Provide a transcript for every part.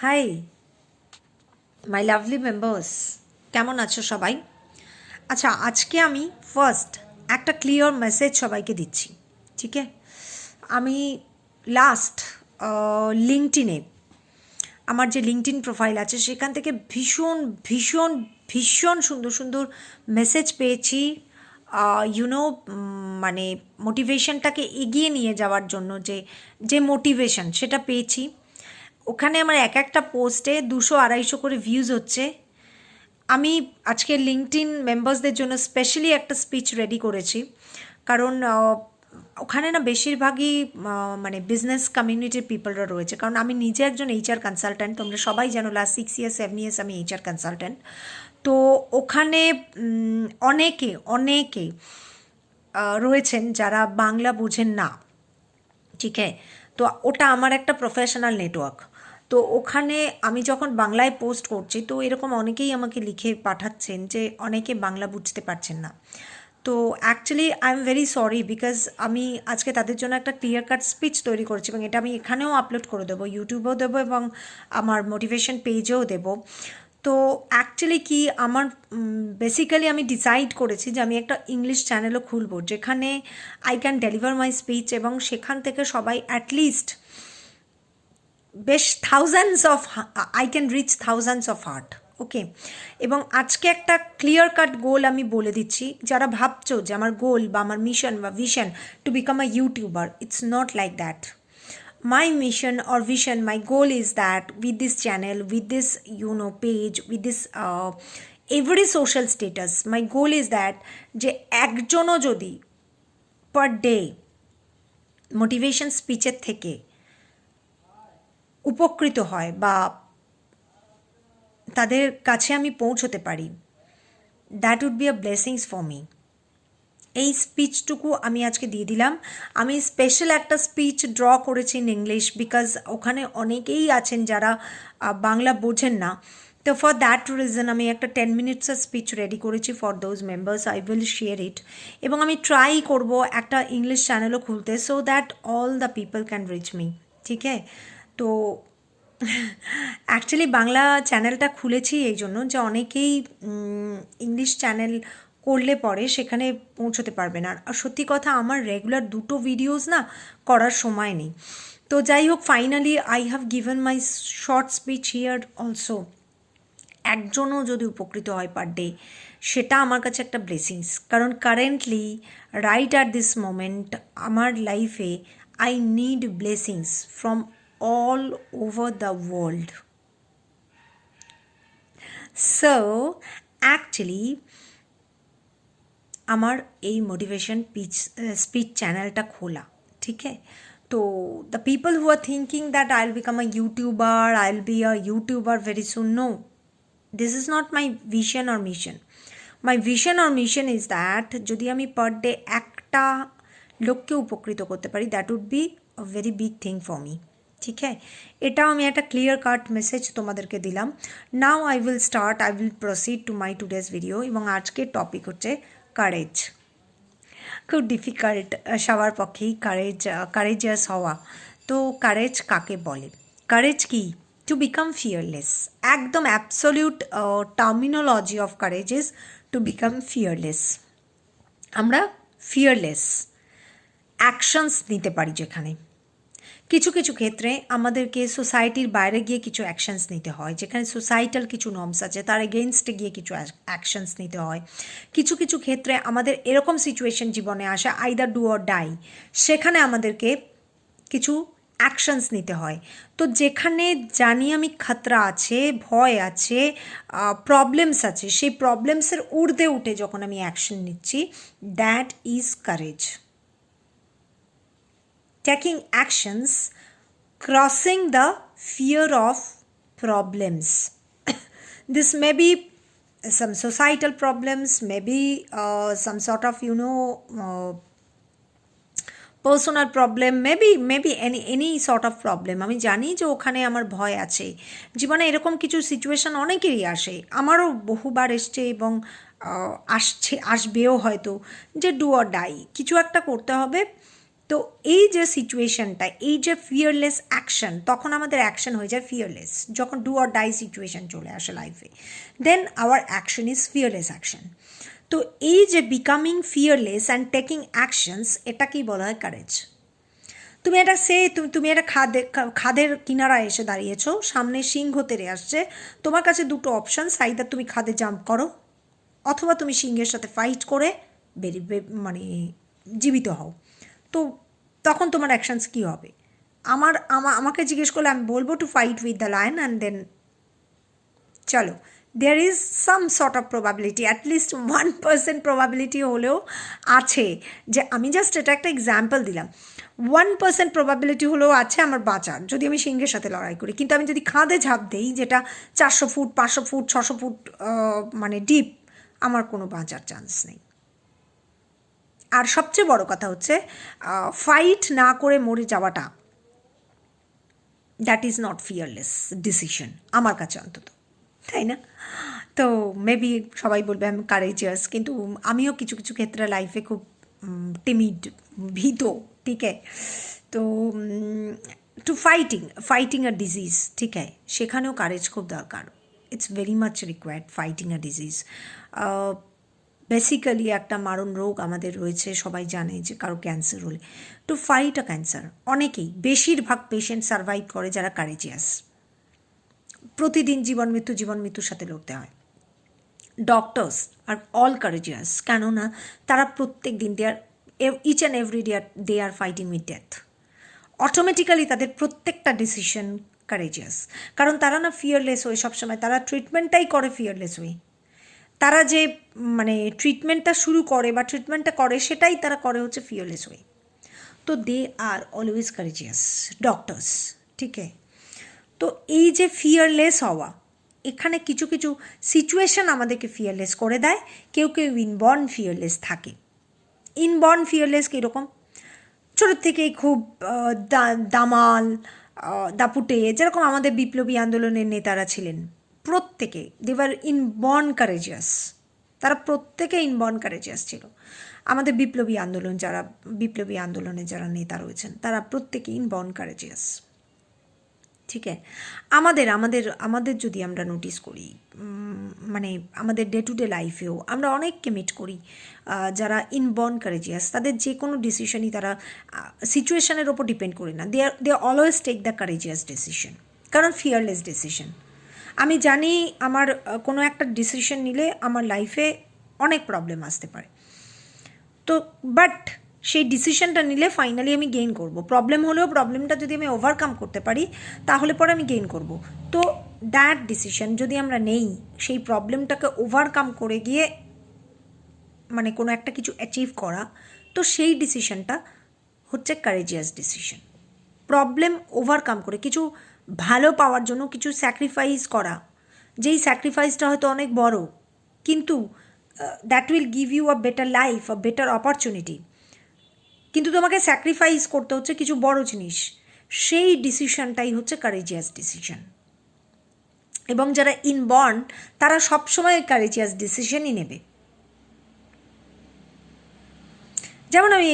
Hi my lovely members, কেমন আছো সবাই? আচ্ছা, আজকে আমি ফার্স্ট একটা ক্লিয়ার মেসেজ সবাইকে দিচ্ছি, ঠিক আছে? আমি লাস্ট লিঙ্কডইনে আমার যে লিঙ্কডইন প্রোফাইল আছে সেখান থেকে ভীষণ ভীষণ ভীষণ সুন্দর সুন্দর মেসেজ পেয়েছি। ইউনো, মানে মোটিভেশনটাকে এগিয়ে নিয়ে যাওয়ার জন্য যে যে মোটিভেশন সেটা পেয়েছি। ওখানে আমার এক একটা পোস্টে 200-250 করে ভিউজ হচ্ছে। আমি আজকে লিঙ্কডইন মেম্বার্সদের জন্য স্পেশালি একটা স্পিচ রেডি করেছি, কারণ ওখানে না বেশিরভাগই মানে বিজনেস কমিউনিটির পিপলরা রয়েছে। কারণ আমি নিজে একজন এইচআর কনসালট্যান্ট, তোমরা সবাই জানো লাস্ট 6 ইয়ার্স 7 ইয়ার্স আমি এইচআর কনসালট্যান্ট। তো ওখানে অনেকে অনেকে রয়েছেন যারা বাংলা বোঝেন না, ঠিক আছে? তো ওটা আমার একটা প্রফেশনাল নেটওয়ার্ক। তো ওখানে আমি যখন বাংলায় পোস্ট করছি তো এরকম অনেকেই আমাকে লিখে পাঠাচ্ছেন যে অনেকে বাংলা বুঝতে পারছেন না। তো actually I am very sorry, because আমি আজকে তাদের জন্য একটা ক্লিয়ার কাট স্পিচ তৈরি করেছি এবং এটা আমি এখানেও আপলোড করে দেবো, ইউটিউবেও দেবো এবং আমার মোটিভেশন পেজেও দেবো। তো অ্যাকচুয়ালি কি আমার বেসিক্যালি আমি ডিসাইড করেছি যে আমি একটা ইংলিশ চ্যানেলও খুলবো যেখানে I can deliver my speech এবং সেখান থেকে সবাই অ্যাটলিস্ট বেশ thousands of I can reach thousands of heart. Okay, এবং আজকে একটা ক্লিয়ার কাট গোল আমি বলে দিচ্ছি। যারা ভাবছো যে আমার গোল বা আমার মিশন বা vision to become a YouTuber, it's not like that. My mission or vision, my goal is that with this channel, with this page, with this every social status, my goal is that যে একজনও যদি per day motivation স্পিচের থেকে উপকৃত হয় বা তাদের কাছে আমি পৌঁছতে পারি, that would be a blessings for me. এই স্পিচটুকু আমি আজকে দিয়ে দিলাম। আমি স্পেশাল একটা স্পিচ ড্র করেছি ইন ইংলিশ, বিকজ ওখানে অনেকেই আছেন যারা বাংলা বোঝেন না। তো ফর দ্যাট রিজন আমি একটা 10 মিনিটসের স্পিচ রেডি করেছি for those members. I will share it এবং আমি ট্রাই করব একটা ইংলিশ চ্যানেলও খুলতে, so that all the people can reach me, ঠিক আছে? তো অ্যাকচুয়ালি বাংলা চ্যানেলটা খুলেছি এই জন্য যে অনেকেই ইংলিশ চ্যানেল করলে পরে সেখানে পৌঁছতে পারবে না। আর সত্যি কথা, আমার রেগুলার 2টো ভিডিওস না করার সময় নেই। তো যাই হোক, finally I have given my short speech here also. একজনও যদি উপকৃত হয় পার ডে, সেটা আমার কাছে একটা ব্লেসিংস। কারণ currently right at this moment আমার লাইফে I need blessings from all over the world. So actually আমার এই মোটিভেশন স্পিচ চ্যানেলটা খোলা, ঠিক আছে? তো the people who are thinking that I will become a YouTuber, I will be a YouTuber very soon, no, this is not my vision or mission. My vision or mission is that যদি আমি per day একটা লোককে উপকৃত করতে পারি, that would be a very big thing for me, ঠিক আছে? এটাও আমি একটা ক্লিয়ার কাট মেসেজ তোমাদেরকে দিলাম। Now I will proceed to my today's video. এবং আজকের টপিক হচ্ছে কারেজ। খুব ডিফিকাল্ট সবার পক্ষেই কারেজিয়াস হওয়া। তো কারেজ কাকে বলে? কারেজ কি? To become fearless. একদম absolute terminology of courage is to become fearless. আমরা ফিয়ারলেস অ্যাকশনস নিতে পারি, যেখানে কিছু কিছু ক্ষেত্রে আমাদেরকে সোসাইটির বাইরে গিয়ে কিছু অ্যাকশনস নিতে হয়, যেখানে সোসাইটাল কিছু নর্মস আছে তার এগেনস্টে গিয়ে কিছু অ্যাকশনস নিতে হয়। কিছু কিছু ক্ষেত্রে আমাদের এরকম সিচুয়েশন জীবনে আসে, আইদার ডু অর ডাই, সেখানে আমাদেরকে কিছু অ্যাকশনস নিতে হয়। তো যেখানে জানি আমি খাতরা আছে, ভয় আছে, প্রবলেমস আছে, সেই প্রবলেমসের ঊর্ধ্বে উঠে যখন আমি অ্যাকশন নিচ্ছি, that is courage. Taking actions, crossing the fear of problems. This may be some societal problems, maybe some sort of personal problem, maybe any sort of problem. আমি জানি যে ওখানে আমার ভয় আছে। জীবনে এরকম কিছু সিচুয়েশন অনেকেরই আসে, আমারও বহুবার এসছে এবং আসবেও হয়তো, যে ডু অর ডাই, কিছু একটা করতে হবে, তো এই যে সিচুয়েশনটা, এই যে ফিয়ারলেস অ্যাকশন, তখন আমাদের অ্যাকশন হয়ে যায় ফিয়ারলেস। যখন ডু অর ডাই সিচুয়েশন চলে আসে লাইফে, then our action is fearless action. তো এই যে becoming fearless and taking actions, এটাকেই বলা হয় কারেজ। তুমি এটা তুমি একটা খাদের কিনারায় এসে দাঁড়িয়েছো, সামনে সিংহ তেড়ে আসছে, তোমার কাছে দুটো অপশান, আইদার তুমি খাদে জাম্প করো অথবা তুমি সিংহের সাথে ফাইট করে মানে জীবিত হও। তো তখন তোমার অ্যাকশানস কী হবে? আমাকে জিজ্ঞেস করলে আমি বলবো to fight with the lion and then চলো। There is some sort of probability, at least 1% probability হলেও আছে, যে আমি জাস্ট এটা একটা এক্সাম্পল দিলাম, 1% প্রবাবিলিটি হলেও আছে আমার বাঁচার, যদি আমি সিংহের সাথে লড়াই করি। কিন্তু আমি যদি খাদে ঝাঁপ দিই, যেটা 400 ফুট 500 ফুট 600 ফুট মানে ডিপ, আমার কোনো বাঁচার চান্স নেই। আর সবচেয়ে বড় কথা হচ্ছে, ফাইট না করে মরে যাওয়াটা, that is not fearless decision আমার কাছে অন্তত, তাই না? তো মেবি সবাই বলবে আমি কারেজিয়াস, কিন্তু আমিও কিছু কিছু ক্ষেত্রে লাইফে খুব টিমিড, ভীত, ঠিক আছে? তো টু ফাইটিং আ ডিজিজ, ঠিক আছে, সেখানেও কারেজ খুব দরকার। It's very much required fighting a disease. Basically একটা মারণ রোগ আমাদের রয়েছে, সবাই জানে যে কারো ক্যান্সার হলে, টু ফাইট আ ক্যান্সার, অনেকেই, বেশিরভাগ পেশেন্ট সার্ভাইভ করে যারা কারেজিয়াস। প্রতিদিন জীবন মৃত্যুর সাথে লড়তে হয়। ডক্টরস আর অল কারেজিয়াস, কেননা তারা প্রত্যেক দিন each and every day they are fighting with death. Automatically তাদের প্রত্যেকটা ডিসিশন কারেজিয়াস, কারণ তারা না ফিয়ারলেস হয়ে সবসময়, তারা ট্রিটমেন্টটাই করে ফিয়ারলেস হয়ে। তারা যে মানে ট্রিটমেন্টটা শুরু করে বা ট্রিটমেন্টটা করে, সেটাই তারা করে হচ্ছে ফিয়ারলেস হয়ে। তো দে আর অলওয়েজ কারেজিয়াস ডক্টরস, ঠিক আছে? তো এই যে ফিয়ারলেস হওয়া, এখানে কিছু কিছু সিচুয়েশন আমাদেরকে ফিয়ারলেস করে দেয়। কেউ ইনবর্ন ফিয়ারলেস থাকে। ইনবর্ন ফিয়ারলেস কীরকম? ছোটোর থেকেই খুব দামাল দাপুটে, যেরকম আমাদের বিপ্লবী আন্দোলনের নেতারা ছিলেন, প্রত্যেকে দেওয়ার ইনবর্ন কারেজিয়াস। তারা প্রত্যেকে ইনবর্ন কারেজিয়াস ছিল। আমাদের বিপ্লবী আন্দোলনে যারা নেতা রয়েছেন, তারা প্রত্যেকে ইনবর্ন কারেজিয়াস, ঠিক আছে? আমাদের যদি আমরা নোটিস করি, মানে আমাদের ডে টু ডে লাইফেও আমরা অনেককে মিট করি যারা ইনবর্ন কারেজিয়াস। তাদের যে কোনো ডিসিশনই তারা সিচুয়েশনের ওপর ডিপেন্ড করে না, they always take the courageous decision, কারণ ফিয়ারলেস ডিসিশন। আমি জানি আমার কোনো একটা ডিসিশন নিলে আমার লাইফে অনেক প্রবলেম আসতে পারে, তো বাট সেই ডিসিশনটা নিলে ফাইনালি আমি গেইন করব। প্রবলেম হলেও প্রবলেমটা যদি আমি ওভারকাম করতে পারি, তাহলে পরে আমি গেইন করব। তো দ্যাট ডিসিশন যদি আমরা নেই, সেই প্রবলেমটাকে ওভারকাম করে গিয়ে মানে কোনো একটা কিছু অ্যাচিভ করা, তো সেই ডিসিশনটা হচ্ছে কারেজিয়াস ডিসিশন। প্রবলেম ওভারকাম করে কিছু ভালো পাওয়ার জন্য কিছু স্যাক্রিফাইস করা, যেই স্যাক্রিফাইসটা হয়তো অনেক বড়, কিন্তু that will give you a better life, a better opportunity, কিন্তু তোমাকে স্যাক্রিফাইস করতে হচ্ছে কিছু বড় জিনিস, সেই ডিসিশনটাই হচ্ছে কারেজিয়াস ডিসিশন। এবং যারা ইনবর্ন, তারা সবসময় কারেজিয়াস ডিসিশনই নেবে। যেমন আমি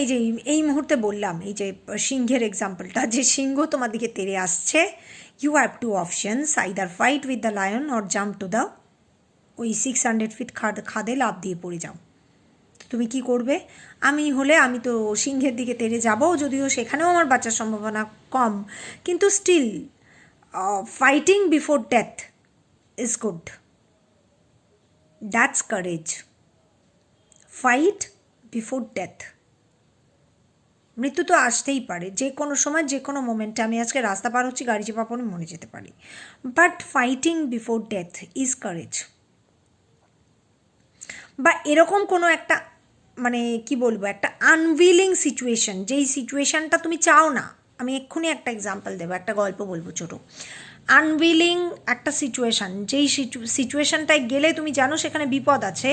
এই মুহূর্তে বললাম, এই যে সিংহের এক্সাম্পলটা, যে সিংহ তোমার দিকে তেড়ে আসছে, you have two options, either fight with the lion or jump to the ওই 600 ফিট খাদে লাফ দিয়ে পড়ে যাও। তুমি কি করবে? আমি তো সিংহের দিকে তেড়ে যাব, যদিও সেখানেও আমার বাঁচার সম্ভাবনা কম, কিন্তু still fighting before death is good, that's courage. Fight before death. মৃত্যু তো আসতেই পারে যে কোনো সময়, যে কোনো মোমেন্টে। আমি আজকে রাস্তা পার হচ্ছি, গাড়ি চেপা পড়ে মরে যেতে পারি, but fighting before death is courage. বা এরকম কোনো একটা মানে কি বলবো, একটা আনউইলিং সিচুয়েশন, যেই সিচুয়েশানটা তুমি চাও না। আমি এক্ষুনি একটা এক্সাম্পল দেবো, একটা গল্প বলবো ছোটো। আনউইলিং একটা সিচুয়েশান, যেই সিচুয়েশানটায় গেলে তুমি জানো সেখানে বিপদ আছে,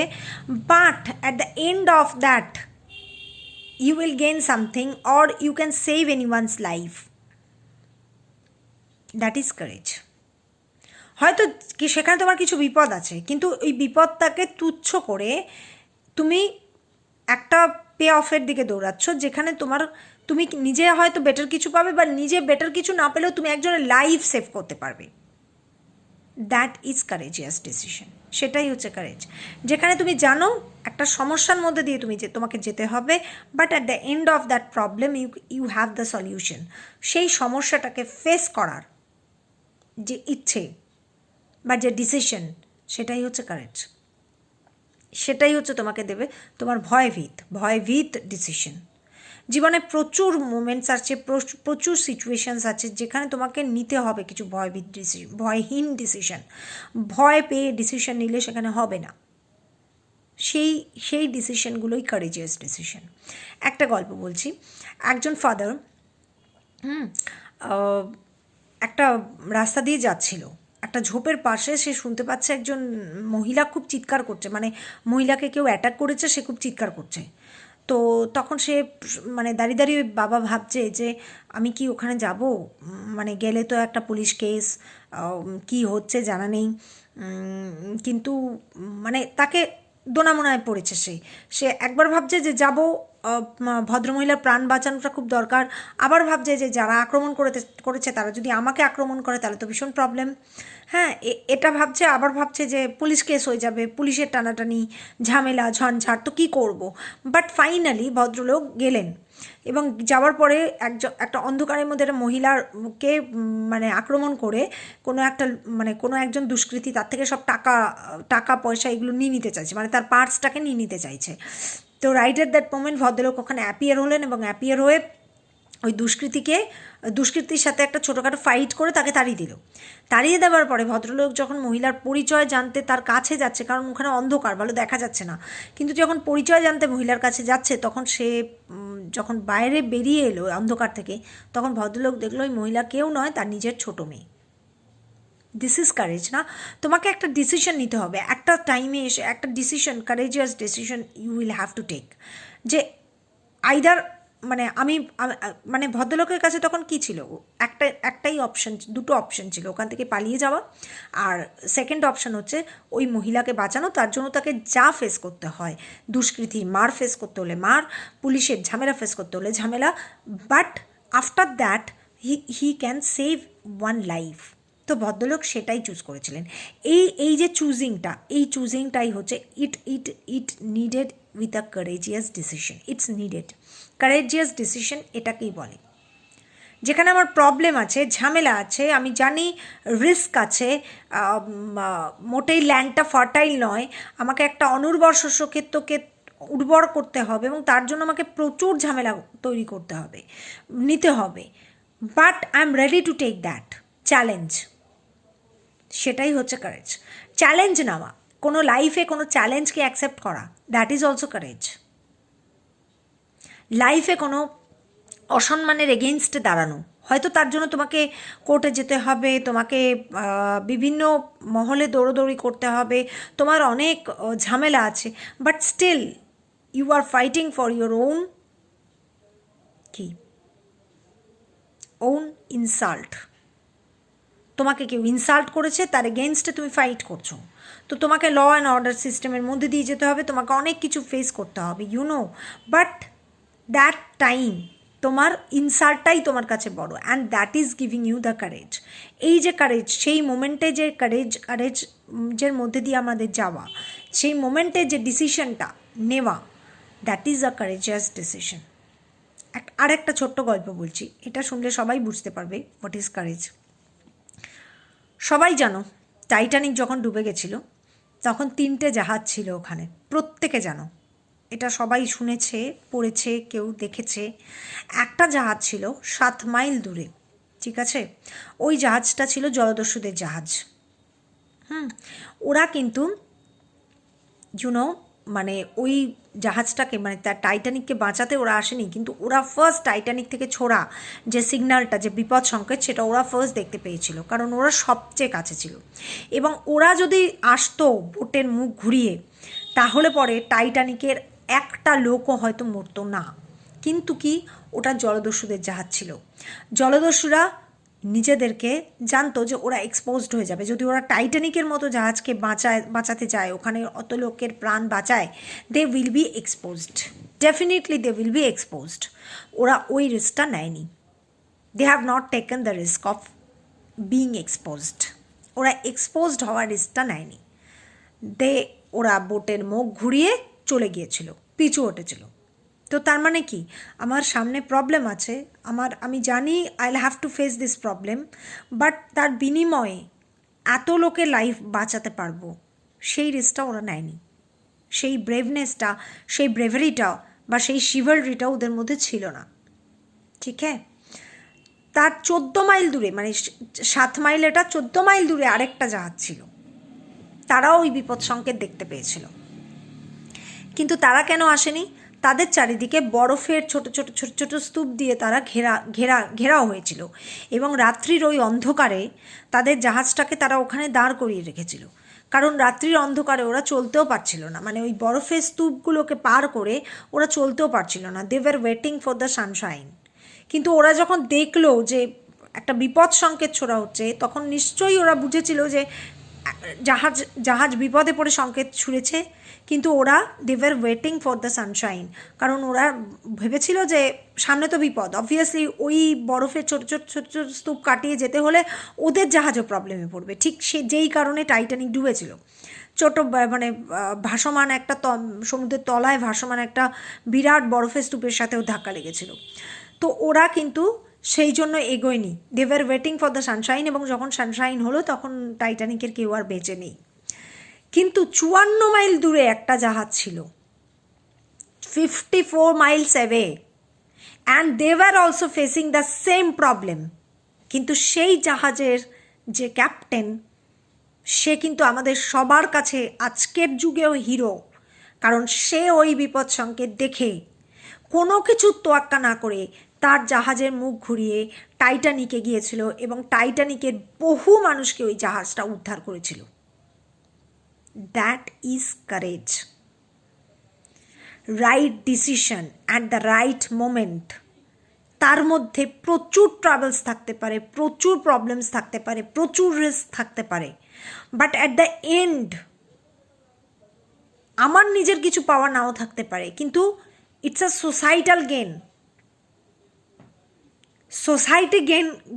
but at the end of that you will gain something or you can save anyone's life, that is courage. হয়তো কি সেখানে তোমার কিছু বিপদ আছে, কিন্তু ওই বিপদটাকে তুচ্ছ করে তুমি একটা পে অফের দিকে দৌড়াচ্ছ, যেখানে তুমি নিজে হয়তো বেটার কিছু পাবে, বা নিজে বেটার কিছু না পেলেও তুমি একজনের লাইফ সেভ করতে পারবে। That is courageous decision. সেটাই হচ্ছে কারেজ, যেখানে তুমি জানো একটা সমস্যার মধ্যে দিয়ে তোমাকে যেতে হবে, but at the end of that problem you have the solution. সেই সমস্যাটাকে ফেস করার যে ইচ্ছে বা যে ডিসিশন, সেটাই হচ্ছে কারেজ। সেটাই হচ্ছে তোমাকে দেবে তোমার ভয়ভীত ডিসিশন। জীবনে প্রচুর মোমেন্টস আছে, প্রচুর সিচুয়েশানস আছে যেখানে তোমাকে নিতে হবে কিছু ভয়হীন ডিসিশন। ভয় পেয়ে ডিসিশন নিলে সেখানে হবে না। সেই ডিসিশনগুলোই কারেজিয়াস ডিসিশন। একটা গল্প বলছি। একজন ফাদার একটা রাস্তা দিয়ে যাচ্ছিল, একটা ঝোপের পাশে সে শুনতে পাচ্ছে একজন মহিলা খুব চিৎকার করছে, মানে মহিলাকে কেউ অ্যাটাক করেছে, সে খুব চিৎকার করছে। তো তখন সে মানে দাঁড়িয়ে দাঁড়িয়ে বাবা ভাবছে যে আমি কি ওখানে যাব, মানে গেলে তো একটা পুলিশ কেস, কি হচ্ছে জানা নেই। কিন্তু মানে তাকে দোনামোনায় পড়েছে। সে একবার ভাবছে যে যাব, ভদ্রমহিলার প্রাণ বাঁচানোটা খুব দরকার, আবার ভাবছে যে যারা আক্রমণ করেছে তারা যদি আমাকে আক্রমণ করে তাহলে তো ভীষণ প্রবলেম। হ্যাঁ, এটা ভাবছে, আবার ভাবছে যে পুলিশ কেস হয়ে যাবে, পুলিশের টানাটানি, ঝামেলা, ঝঞ্ঝাট, তো কী করব। বাট ফাইনালি ভদ্রলোক গেলেন, এবং যাওয়ার পরে একটা অন্ধকারের মধ্যে একটা মহিলাকে মানে আক্রমণ করে কোনো একজন দুষ্কৃতী তার থেকে সব টাকা পয়সা এগুলো নিয়ে নিতে চাইছে, মানে তার পার্টসটাকে নিয়ে নিতে চাইছে। তো রাইট অ্যাট দ্যাট মোমেন্ট ভদ্রলোক ওখানে অ্যাপিয়ার হলেন, এবং অ্যাপিয়ার হয়ে ওই দুষ্কৃতির সাথে একটা ছোটোখাটো ফাইট করে তাকে তাড়িয়ে দেওয়ার পরে ভদ্রলোক যখন মহিলার পরিচয় জানতে তার কাছে যাচ্ছে, কারণ ওখানে অন্ধকার, ভালো দেখা যাচ্ছে না, কিন্তু যখন পরিচয় জানতে মহিলার কাছে যাচ্ছে, তখন সে যখন বাইরে বেরিয়ে এলো অন্ধকার থেকে, তখন ভদ্রলোক দেখলো ওই মহিলা কেউ নয়, তার নিজের ছোটো মেয়ে। দিস ইজ কারেজ না? তোমাকে একটা ডিসিশন নিতে হবে, একটা টাইমে এসে একটা decision, courageous decision you will have to take. যে আইদার মানে ভদ্রলোকের কাছে তখন কি ছিল, একটাই অপশন, দুটো অপশন ছিল, ওখান থেকে পালিয়ে যাওয়া, আর সেকেন্ড অপশন হচ্ছে ওই মহিলাকে বাঁচানো। তার জন্য তাকে যা ফেস করতে হয়, দুষ্কৃতির মার ফেস করতে হলে মার, পুলিশের ঝামেলা ফেস করতে হলে ঝামেলা, but after that he can save one life. তো ভদ্রলোক সেটাই চুজ করেছিলেন। এই যে চুজিংটাই হচ্ছে it needed with a courageous decision. It's needed courageous decision, এটাকেই বলে। যেখানে আমার প্রবলেম আছে, ঝামেলা আছে, আমি জানি রিস্ক আছে, মোটেই ল্যান্ডটা ফার্টাইল নয়, আমাকে একটা অনুর্বর শস্যক্ষেত্রকে উর্বর করতে হবে, এবং তার জন্য আমাকে প্রচুর ঝামেলা তৈরি করতে হবে, নিতে হবে, but I am ready to take that challenge. সেটাই হচ্ছে কারেজ। চ্যালেঞ্জ নেওয়া, কোনো লাইফে কোনো চ্যালেঞ্জকে অ্যাকসেপ্ট করা, দ্যাট ইজ অলসো কারেজ। লাইফে কোনো অসম্মানের এগেনস্টে দাঁড়ানো, হয়তো তার জন্য তোমাকে কোর্টে যেতে হবে, তোমাকে বিভিন্ন মহলে দৌড়োদৌড়ি করতে হবে, তোমার অনেক ঝামেলা আছে, but still you are fighting for your own insult. তোমাকে কেউ ইনসাল্ট করেছে, তার এগেনস্টে তুমি ফাইট করছো, তো তোমাকে ল অ্যান্ড অর্ডার সিস্টেমের মধ্যে দিয়ে যেতে হবে, তোমাকে অনেক কিছু ফেস করতে হবে, বাট দ্যাট টাইম তোমার ইনসাল্টটাই তোমার কাছে বড়, and that is giving you the courage. এই যে কারেজ, সেই মোমেন্টে যে কারেজের মধ্যে দিয়ে আমাদের যাওয়া, সেই মোমেন্টে যে ডিসিশনটা নেওয়া, that is a courageous decision. আরেকটা ছোট্ট গল্প বলছি, এটা শুনলে সবাই বুঝতে পারবে হোয়াট ইজ কারেজ। সবাই জানো টাইটানিক যখন ডুবে গেছিলো, তখন 3টে জাহাজ ছিল ওখানে, প্রত্যেকে জানো, এটা সবাই শুনেছে, পড়েছে, কেউ দেখেছে। একটা জাহাজ ছিল 7 মাইল দূরে, ঠিক আছে? ওই জাহাজটা ছিল জলদস্যুদের জাহাজ। ওরা কিন্তু মানে ওই জাহাজটাকে, মানে তার টাইটানিককে বাঁচাতে ওরা আসেনি, কিন্তু ওরা ফার্স্ট টাইটানিক থেকে ছোড়া যে সিগন্যালটা, যে বিপদ সংকেত, সেটা ওরা ফার্স্ট দেখতে পেয়েছিল, কারণ ওরা সবচেয়ে কাছে ছিল। এবং ওরা যদি আসতো বোটের মুখ ঘুরিয়ে, তাহলে পরে টাইটানিকের একটা লোকও হয়তো মরতো না। কিন্তু কি, ওটা জলদস্যুদের জাহাজ ছিল। জলদস্যুরা নিজেদেরকে জানতো যে ওরা এক্সপোজড হয়ে যাবে, যদি ওরা টাইটানিকের মতো জাহাজকে বাঁচাতে যায়, ওখানে অত লোকের প্রাণ বাঁচায়, they will be exposed definitely they will be exposed. ওরা ওই রিস্কটা নেয়নি, they have not taken the risk of being exposed. ওরা এক্সপোজড হওয়ার রিস্কটা নেয়নি। ওরা বোটের মুখ ঘুরিয়ে চলে গিয়েছিল, পিছু হটেছিল। তো তার মানে কি, আমার সামনে প্রবলেম আছে, আমি জানি I will have to face this problem, but তার বিনিময়ে এত লোকের লাইফ বাঁচাতে পারবো, সেই রিস্কটা ওরা নেয়নি। সেই ব্রেভনেসটা, সেই ব্রেভারিটা বা সেই শিভালরিটা ওদের মধ্যে ছিল না। ঠিক হ্যাঁ, তার 14 মাইল দূরে, মানে 7 মাইল, এটা 14 মাইল দূরে আরেকটা জাহাজ ছিল, তারাও ওই বিপদ সংকেত দেখতে পেয়েছিল। কিন্তু তারা কেন আসেনি? তাদের চারিদিকে বরফের ছোট ছোট ছোট ছোট স্তূপ দিয়ে তারা ঘেরাও হয়েছিল, এবং রাত্রির ওই অন্ধকারে তাদের জাহাজটাকে তারা ওখানে দাঁড় করিয়ে রেখেছিল, কারণ রাত্রির অন্ধকারে ওরা চলতেও পারছিল না, মানে ওই বরফের স্তূপগুলোকে পার করে ওরা চলতেও পারছিল না। They were waiting for the sunshine. কিন্তু ওরা যখন দেখলো যে একটা বিপদ সংকেত ছোড়া হচ্ছে, তখন নিশ্চয়ই ওরা বুঝেছিল যে জাহাজ বিপদে পড়ে সংকেত ছুঁড়েছে। কিন্তু ওরা they were waiting for the sunshine, কারণ ওরা ভেবেছিল যে সামনে তো বিপদ, অবভিয়াসলি ওই বরফের ছোট ছোট ছোট ছোট স্তূপ কাটিয়ে যেতে হলে ওদের জাহাজও প্রবলেমে পড়বে। ঠিক যেই কারণে টাইটানিক ডুবেছিল, ছোট মানে ভাসমান একটা সমুদ্রের তলায় ভাসমান একটা বিরাট বরফের স্তূপের সাথেও ধাক্কা লেগেছিল। তো ওরা কিন্তু সেই জন্য এগোয়নি, they were waiting for the sunshine. এবং যখন সানশাইন হলো তখন টাইটানিকের কেউ আর বেঁচে নেই। কিন্তু 54 মাইল দূরে একটা জাহাজ ছিল, 54 miles away, and they were also facing the same problem. কিন্তু সেই জাহাজের যে ক্যাপ্টেন, সে কিন্তু আমাদের সবার কাছে আজকের যুগেও হিরো, কারণ সে ওই বিপদ সংকেত দেখে কোনো কিছু তোয়াক্কা না করে তার জাহাজের মুখ ঘুরিয়ে টাইটানিকে গিয়েছিল, এবং টাইটানিকের বহু মানুষকে ওই জাহাজটা উদ্ধার করেছিল। That is courage, right decision at the right moment. তার মধ্যে প্রচুর ট্রাভেলস থাকতে পারে, প্রচুর প্রবলেমস থাকতে পারে, প্রচুর রিস্ক থাকতে পারে, বাট অ্যাট দ্য এন্ড আমার নিজের কিছু পাওয়া নাও থাকতে পারে, কিন্তু it's a societal gain. Society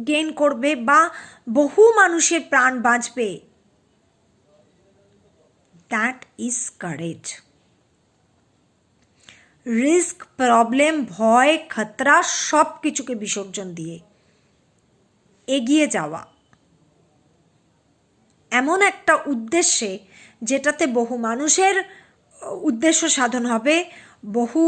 gain করবে বা বহু মানুষের প্রাণ বাঁচবে। That is courage. Risk, problem, ভয়, খতরা সব কিছুকে বিসর্জন দিয়ে এগিয়ে যাওয়া এমন একটা উদ্দেশ্যে যেটাতে বহু মানুষের উদ্দেশ্য সাধন হবে, বহু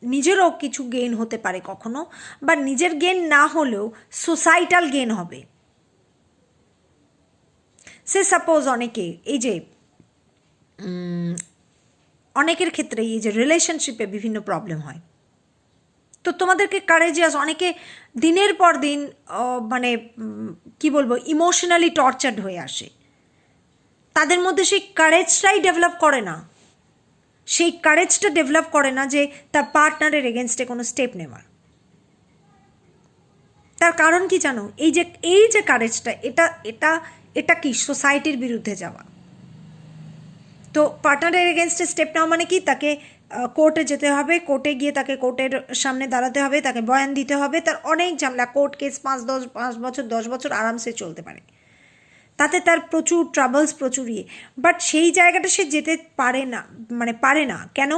নিজেরও কিছু গেইন হতে পারে কখনো, বা নিজের গেইন না হলেও সোসাইটাল গেইন হবে। সে সাপোজ অনেকে, এই যে অনেকের ক্ষেত্রে এই যে রিলেশনশিপে বিভিন্ন প্রবলেম হয়, তো তোমাদেরকে কারেজিয়াস অনেকে দিনের পর দিন মানে কি বলবো, ইমোশনালি টর্চার্ড হয়ে আসে। তাদের মধ্যে সেই কারেজটাই ডেভেলপ করে না, সেই কারেজটা ডেভেলপ করে না যে তার পার্টনারের এগেনস্টে কোনো স্টেপ নেওয়ার। তার কারণ কি জানো? এই যে কারেজটা, এটা কি সোসাইটির বিরুদ্ধে যাওয়া। তো পার্টনারের এগেনস্টে স্টেপ নেওয়া মানে কি, তাকে কোর্টে যেতে হবে, কোর্টে গিয়ে তাকে কোর্টের সামনে দাঁড়াতে হবে, তাকে বয়ান দিতে হবে, তার অনেক ঝামেলা, কোর্ট কেস 5 বছর 10 বছর আরামসে চলতে পারে, তাতে তার প্রচুর ট্রাবলস, প্রচুর ইয়ে। বাট সেই জায়গাটা সে যেতে পারে না, মানে পারে না কেন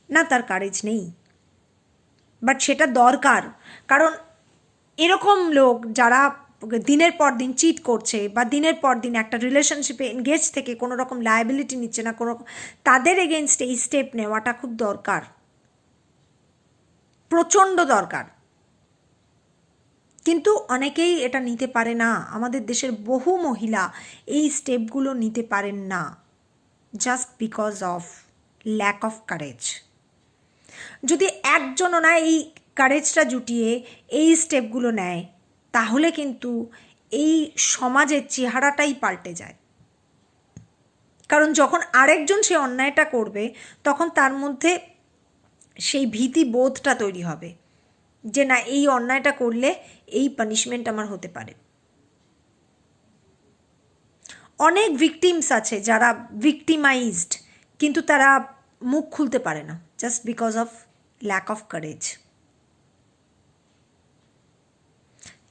না? তার কারেজ নেই। বাট সেটা দরকার, কারণ এরকম লোক যারা দিনের পর দিন চিট করছে বা দিনের পর দিন একটা রিলেশনশিপে এনগেজ থেকে কোনো রকম লায়াবিলিটি নিচ্ছে না, কোনো তাদের এগেনস্টে এই স্টেপ নেওয়াটা খুব দরকার, প্রচণ্ড দরকার। কিন্তু অনেকেই এটা নিতে পারে না। আমাদের দেশের বহু মহিলা এই স্টেপগুলো নিতে পারেন না, just because of lack of courage. যদি একজনও না এই কারেজটা জুটিয়ে এই স্টেপগুলো নেয়, তাহলে কিন্তু এই সমাজের চেহারাটাই পাল্টে যায়। কারণ যখন আরেকজন সে অন্যায়টা করবে, তখন তার মধ্যে সেই ভীতি বোধটা তৈরি হবে যে না, এই অন্যায়টা করলে এই পানিশমেন্ট আমার হতে পারে। অনেক ভিকটিমস আছে যারা ভিকটিমাইজড, কিন্তু তারা মুখ খুলতে পারে না, just because of lack of courage.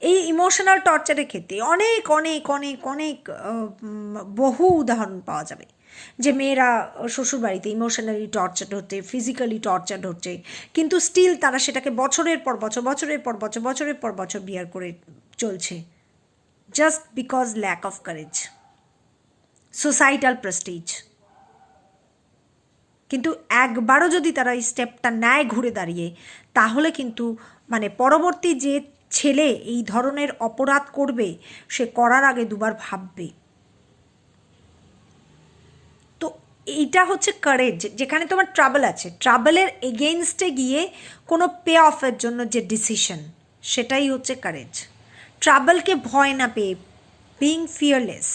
এই ইমোশনাল টর্চারের ক্ষেত্রে অনেক অনেক অনেক অনেক বহু উদাহরণ পাওয়া যাবে, যে মেয়েরা শ্বশুরবাড়িতে ইমোশনালি টর্চার্ড হচ্ছে, ফিজিক্যালি টর্চার্ড হচ্ছে, কিন্তু স্টিল তারা সেটাকে বছরের পর বছর, বছরের পর বছর, বছরের পর বছর বিয়ার করে চলছে, just because lack of courage, societal prestige. কিন্তু একবারও যদি তারা এই স্টেপটা নেয় ঘুরে দাঁড়িয়ে, তাহলে কিন্তু মানে পরবর্তী যে ছেলে এই ধরনের অপরাধ করবে, সে করার আগে দুবার ভাববে। তো এইটা হচ্ছে কারেজ, যেখানে তোমার ট্রাবল আছে, ট্রাবলের এগেনস্টে গিয়ে কোনো পে অফের জন্য যে ডিসিশন, সেটাই হচ্ছে কারেজ। ট্রাবলকে ভয় না পেয়ে, বিং ফিয়ারলেস।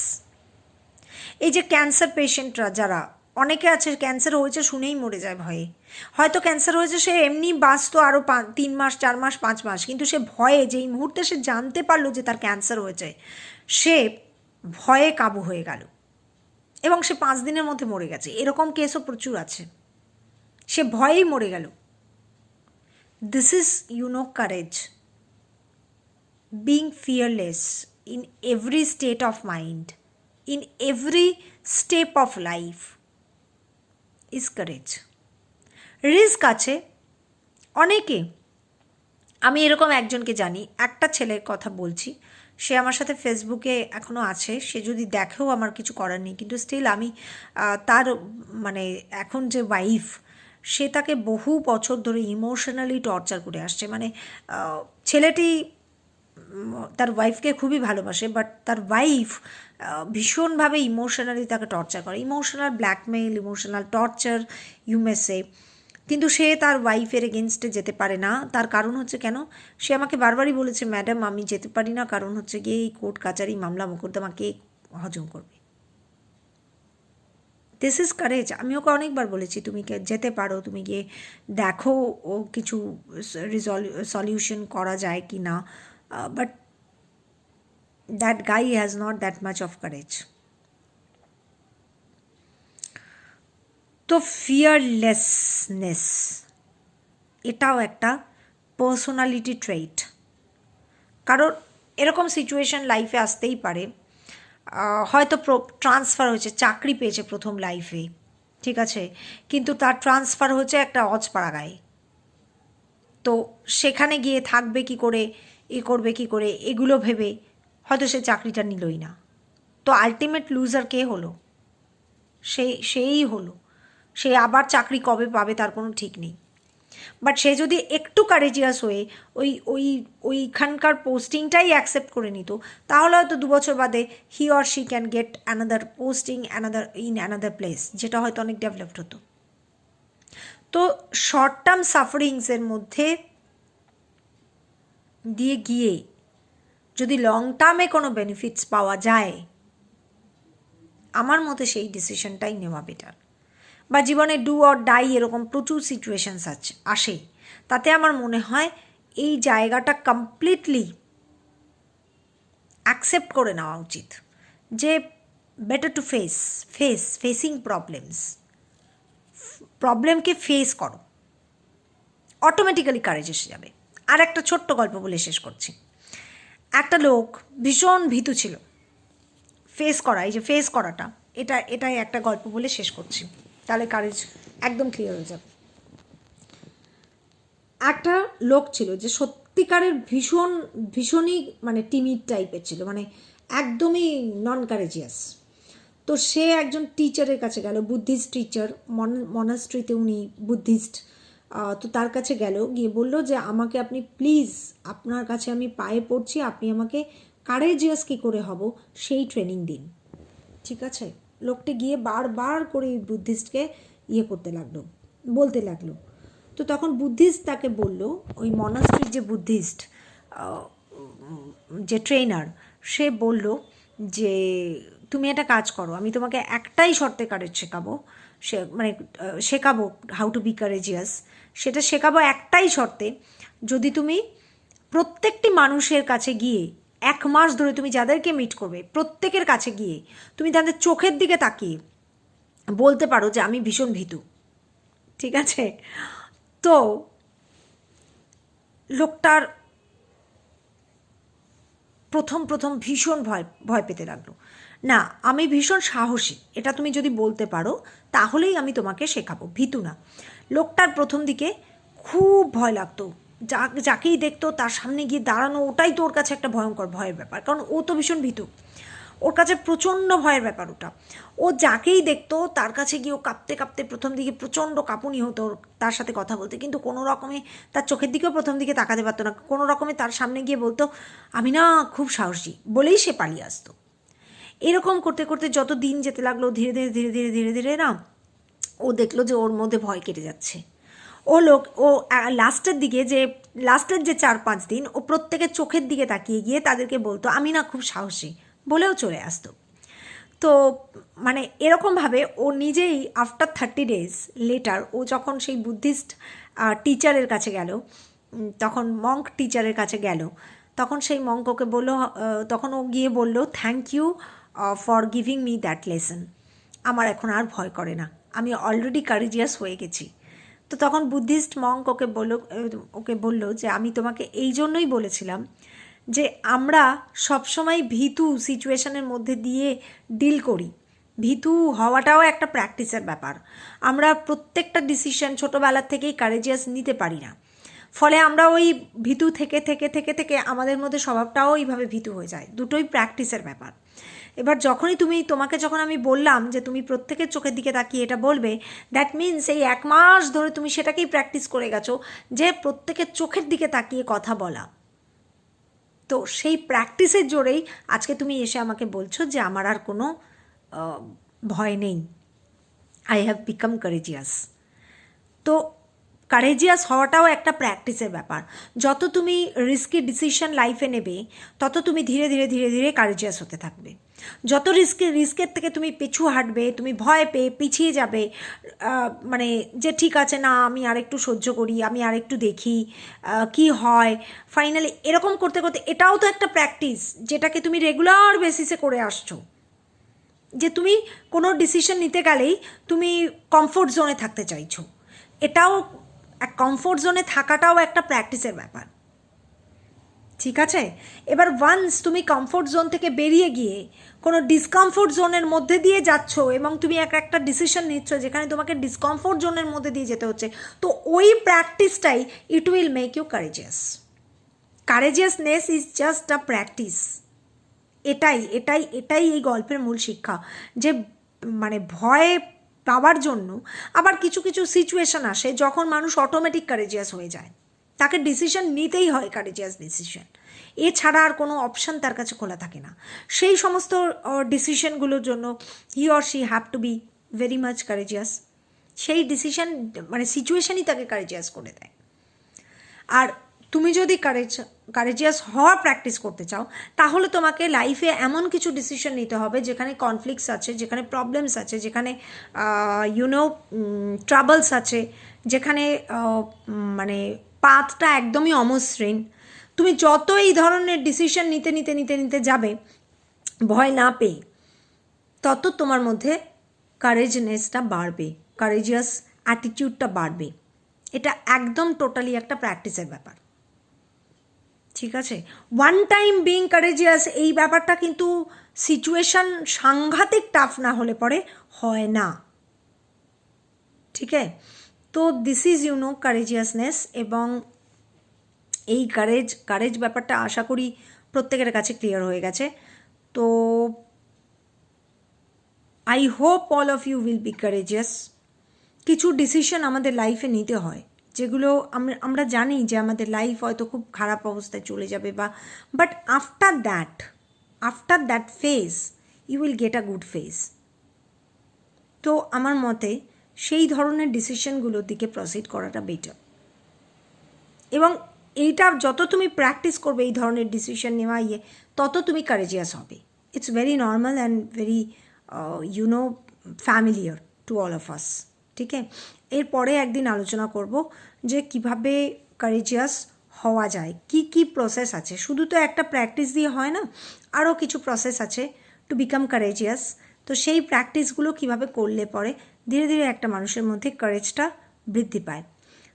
এই যে ক্যান্সার পেশেন্টরা যারা, অনেকে আছে ক্যান্সার হয়েছে শুনেই মরে যায় ভয়ে, হয়তো ক্যান্সার হয়েছে সে এমনি বাঁচতো আরও 3 মাস 4 মাস 5 মাস, কিন্তু সে ভয়ে, যে এই মুহূর্তে সে জানতে পারলো যে তার ক্যান্সার হয়েছে, সে ভয়ে কাবু হয়ে গেল এবং সে 5 দিনের মধ্যে মরে গেছে। এরকম কেসও প্রচুর আছে, সে ভয়েই মরে গেল। This is courage, being fearless in every state of mind, in every step of life is courage. Risk আছে অনেকে। আমি এরকম একজনকে জানি, একটা ছেলের কথা বলছি, সে আমার সাথে ফেসবুকে এখনও আছে, সে যদি দেখেও আমার কিছু করার নেই, কিন্তু স্টিল আমি তার মানে এখন যে ওয়াইফ, সে তাকে বহু বছর ধরে ইমোশনালি টর্চার করে আসছে। মানে ছেলেটি তার ওয়াইফকে খুবই ভালোবাসে, বাট তার ওয়াইফ ভীষণভাবে ইমোশনালি তাকে টর্চার করে, ইমোশনাল ব্ল্যাকমেইল, ইমোশনাল টর্চার, ইউমেসে। কিন্তু সে তার ওয়াইফের এগেনস্টে যেতে পারে না। তার কারণ হচ্ছে, কেন, সে আমাকে বারবারই বলেছে, ম্যাডাম আমি যেতে পারি না, কারণ হচ্ছে গিয়ে এই কোর্ট কাচারি মামলা মোকদ্দমা কে হজম করবে। This is courage. আমি ওকে অনেকবার বলেছি তুমি যেতে পারো, তুমি গিয়ে দেখো ও কিছু সলিউশন করা যায় কি না, but that guy has not that much of courage. তো ফিয়ারলেসনেস এটাও একটা পার্সোনালিটি ট্রেইট। কারণ এরকম সিচুয়েশন লাইফে আসতেই পারে, হয়তো ট্রান্সফার হয়েছে, চাকরি পেয়েছে প্রথম লাইফে, ঠিক আছে, কিন্তু তার ট্রান্সফার হচ্ছে একটা অজপাড়াগায়, তো সেখানে গিয়ে থাকবে কি করে, করবে কি করে, এগুলো ভেবে হয়তো সে চাকরিটা নিলই না। তো আলটিমেট লুজার কে হলো? সেই হলো। সে আবার চাকরি কবে পাবে তার কোনো ঠিক নেই। বাট সে যদি একটু কারেজিয়াস হয়ে ওইখানকার পোস্টিংটাই অ্যাকসেপ্ট করে নিত, তাহলে হয়তো 2 বছর বাদে he or she can get another posting in another place, যেটা হয়তো অনেক ডেভেলপড হতো। তো শর্ট টার্ম সাফারিংসের মধ্যে দিয়ে গিয়ে যদি লং টার্মে কোনো বেনিফিটস পাওয়া যায়, আমার মতে সেই ডিসিশনটাই নেওয়া বেটার। বা জীবনে ডু অর ডাই এরকম প্রচুর সিচুয়েশানস আসে, তাতে আমার মনে হয় এই জায়গাটা কমপ্লিটলি অ্যাকসেপ্ট করে নেওয়া উচিত, যে বেটার টু ফেসিং প্রবলেমকে ফেস করো, অটোমেটিক্যালি কারেজ এসে যাবে। আর একটা ছোট্ট গল্প বলে শেষ করছি। একটা লোক ভীষণ ভীতু ছিল, এই যে ফেস করাটা, এটাই একটা গল্প বলে শেষ করছি, তাহলে কারেজ একদম ক্লিয়ার হয়ে যাবে। একটা লোক ছিল যে সত্যিকারের ভীষণই মানে টিমিড টাইপের ছিল, মানে একদমই নন কারেজিয়াস। তো সে একজন টিচারের কাছে গেল, বুদ্ধিস্ট টিচার, মনাস্ট্রিতে উনি বুদ্ধিস্ট। তো তার কাছে গেল, গিয়ে বলল যে আমাকে আপনি প্লিজ, আপনার কাছে আমি পায়ে পড়ছি, আপনি আমাকে কারেজিয়াস কী করে হব সেই ট্রেনিং দিন। ঠিক আছে, লোকটি গিয়ে বারবার করে বুদ্ধিস্টকে বলতে লাগলো। তো তখন বুদ্ধিস্ট তাকে বলল, ওই মনাস্ট্রির যে বুদ্ধিস্ট যে ট্রেনার, সে বলল যে তুমি একটা কাজ করো, আমি তোমাকে একটাই শর্তে কারেজ শেখাবো, শেখাবো হাউ টু বি কারেজিয়াস। সেটা শেখাবো একটাই শর্তে, যদি তুমি প্রত্যেকটি মানুষের কাছে গিয়ে 1 মাস ধরে তুমি যাদেরকে মিট করবে প্রত্যেকের কাছে গিয়ে তুমি তাদের চোখের দিকে তাকিয়ে বলতে পারো যে আমি ভীষণ ভীতু, ঠিক আছে? তো লোকটার প্রথম ভীষণ ভয় পেতে লাগলো। না, আমি ভীষণ সাহসী, এটা তুমি যদি বলতে পারো তাহলেই আমি তোমাকে শেখাবো, ভীতু না। লোকটার প্রথম দিকে খুব ভয় লাগতো, যাকেই দেখতো তার সামনে গিয়ে দাঁড়ানো, ওটাই তো ওর কাছে একটা ভয়ঙ্কর ভয়ের ব্যাপার, কারণ ও তো ভীষণ ভীতু। ওর কাছে প্রচণ্ড ভয়ের ব্যাপার ওটা। ও যাকেই দেখতো তার কাছে গিয়ে ও কাঁপতে কাঁপতে, প্রথম দিকে প্রচণ্ড কাঁপুনি হতো তার সাথে কথা বলতে, কিন্তু কোনো রকমে তার চোখের দিকেও প্রথম দিকে তাকাতে পারতো না, কোনো রকমে তার সামনে গিয়ে বলতো আমি না খুব সাহসী, বলেই সে পালিয়ে আসতো। এরকম করতে করতে যত দিন যেতে লাগলো, ধীরে ধীরে ধীরে ধীরে ধীরে ধীরে না ও দেখলো যে ওর মধ্যে ভয় কেটে যাচ্ছে। ও লাস্টের দিকে, যে লাস্টের যে 4-5 দিন ও প্রত্যেকের চোখের দিকে তাকিয়ে গিয়ে তাদেরকে বলতো আমি না খুব সাহসী, বলেও চলে আসতো। তো মানে এরকমভাবে ও নিজেই আফটার 30 days লেটার ও যখন সেই বুদ্ধিস্ট টিচারের কাছে গেল, তখন মঙ্ক টিচারের কাছে গেল, তখন সেই মঙ্ক ওকে বললো, তখন ও গিয়ে বলল thank you for giving me that lesson, আমার এখন আর ভয় করে না, আমি অলরেডি কারেজিয়াস হয়ে গেছি। তো তখন বুদ্ধিস্ট মঙ্ক ওকে বলল যে আমি তোমাকে এই জন্যই বলেছিলাম যে আমরা সবসময় ভীতু সিচুয়েশনের মধ্যে দিয়ে ডিল করি। ভীতু হওয়াটাও একটা প্র্যাকটিসের ব্যাপার। আমরা প্রত্যেকটা ডিসিশন ছোটোবেলার থেকেই কারেজিয়াস নিতে পারি না, ফলে আমরা ওই ভীতু থেকে থেকে থেকে থেকে আমাদের মধ্যে স্বভাবটাও এইভাবে ভীতু হয়ে যায়। দুটোই প্র্যাকটিসের ব্যাপার। এবার যখনই তোমাকে যখন আমি বললাম যে তুমি প্রত্যেকের চোখের দিকে তাকিয়ে এটা বলবে, দ্যাট মিনস এই 1 মাস ধরে তুমি সেটাকেই প্র্যাকটিস করে গেছো, যে প্রত্যেকের চোখের দিকে তাকিয়ে কথা বলা। তো সেই প্র্যাকটিসের জোরেই আজকে তুমি এসে আমাকে বলছো যে আমার আর কোনো ভয় নেই, আই হ্যাভ বিকাম কারেজিয়াস। তো কারেজিয়াস হওয়াটাও একটা প্র্যাকটিসের ব্যাপার। যত তুমি রিস্কি ডিসিশন লাইফে নেবে, তত তুমি ধীরে ধীরে ধীরে ধীরে কারেজিয়াস হতে থাকবে। যত রিস্কের থেকে তুমি পিছু হাঁটবে, তুমি ভয় পেয়ে পিছিয়ে যাবে, মানে যে ঠিক আছে না আমি আরেকটু সহ্য করি, আমি আরেকটু দেখি কি হয়, ফাইনালি এরকম করতে করতে, এটাও তো একটা প্র্যাকটিস যেটাকে তুমি রেগুলার বেসিসে করে আসছো। যে তুমি কোনো ডিসিশন নিতে গেলেই তুমি কমফোর্ট জোনে থাকতে চাইছো, এটাও কমফোর্ট জোনে থাকাটাও একটা প্র্যাকটিসের ব্যাপার। ঠিক আছে? এবার ওয়ান্স তুমি কমফোর্ট জোন থেকে বেরিয়ে গিয়ে কোনো ডিসকমফোর্ট জোনের মধ্যে দিয়ে যাচ্ছ এবং তুমি একটা ডিসিশন নিচ্ছ যেখানে তোমাকে ডিসকমফোর্ট জোনের মধ্যে দিয়ে যেতে হচ্ছে, তো ওই প্র্যাকটিসটাই it will make you courageous. Courageousness is just a practice. এটাই এটাই এটাই এই গল্পের মূল শিক্ষা, যে মানে ভয় পাওয়ার জন্য আবার কিছু কিছু সিচুয়েশন আসে যখন মানুষ অটোমেটিক কারেজিয়াস হয়ে যায়, তাকে ডিসিশন নিতেই হয় কারেজিয়াস ডিসিশন, এছাড়া আর কোনো অপশান তার কাছে খোলা থাকে না। সেই সমস্ত ডিসিশনগুলোর জন্য he or she have to be very much courageous. সেই ডিসিশন মানে সিচুয়েশনই তাকে কারেজিয়াস করে দেয়। আর তুমি যদি কারেজিয়াস হওয়ার প্র্যাকটিস করতে চাও, তাহলে তোমাকে লাইফে এমন কিছু ডিসিশন নিতে হবে যেখানে কনফ্লিক্টস আছে, যেখানে প্রবলেমস আছে, যেখানে ট্রাবলস আছে, যেখানে মানে পাথটা একদমই অমসৃণ। তুমি যত এই ধরনের ডিসিশন নিতে নিতে নিতে নিতে যাবে ভয় না পেয়ে, তত তোমার মধ্যে কারেজনেসটা বাড়বে, কারেজিয়াস অ্যাটিটিউডটা বাড়বে। এটা একদম টোটালি একটা প্র্যাকটিসের ব্যাপার। ঠিক আছে? ওয়ান টাইম বিং কারেজিয়াস এই ব্যাপারটা কিন্তু সিচুয়েশন সাংঘাতিক টাফ না হলে পরে হয় না। ঠিক আছে? তো দিস ইজ কারেজিয়াসনেস। এবং এই কারেজ ব্যাপারটা আশা করি প্রত্যেকের কাছে ক্লিয়ার হয়ে গেছে। তো I hope all of you will be courageous. কিছু ডিসিশন আমাদের লাইফে নিতে হয় যেগুলো আমরা জানি যে আমাদের লাইফ হয়তো খুব খারাপ অবস্থায় চলে যাবে, but after that phase you will get a good phase. তো আমার মতে সেই ধরনের ডিসিশনগুলোর দিকে প্রসিড করাটা বেটার। এবং এইটা যত তুমি প্র্যাকটিস করবে এই ধরনের ডিসিশন নেওয়া তত তুমি কারেজিয়াস হবে। It's very normal and very familiar to all of us. ঠিক আছে? এরপরে একদিন আলোচনা করব যে কিভাবে কারেজিয়াস হওয়া যায়, কি কি প্রসেস আছে। শুধু তো একটা প্র্যাকটিস দিয়ে হয় না, আরও কিছু প্রসেস আছে টু বিকাম কারেজিয়াস। তো সেই প্র্যাকটিসগুলো কিভাবে করলে পরে ধীরে ধীরে একটা মানুষের মধ্যে কারেজটা বৃদ্ধি পায়।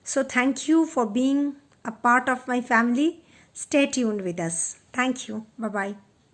So thank you for being a part of my family. Stay tuned with us. Thank you. Bye by.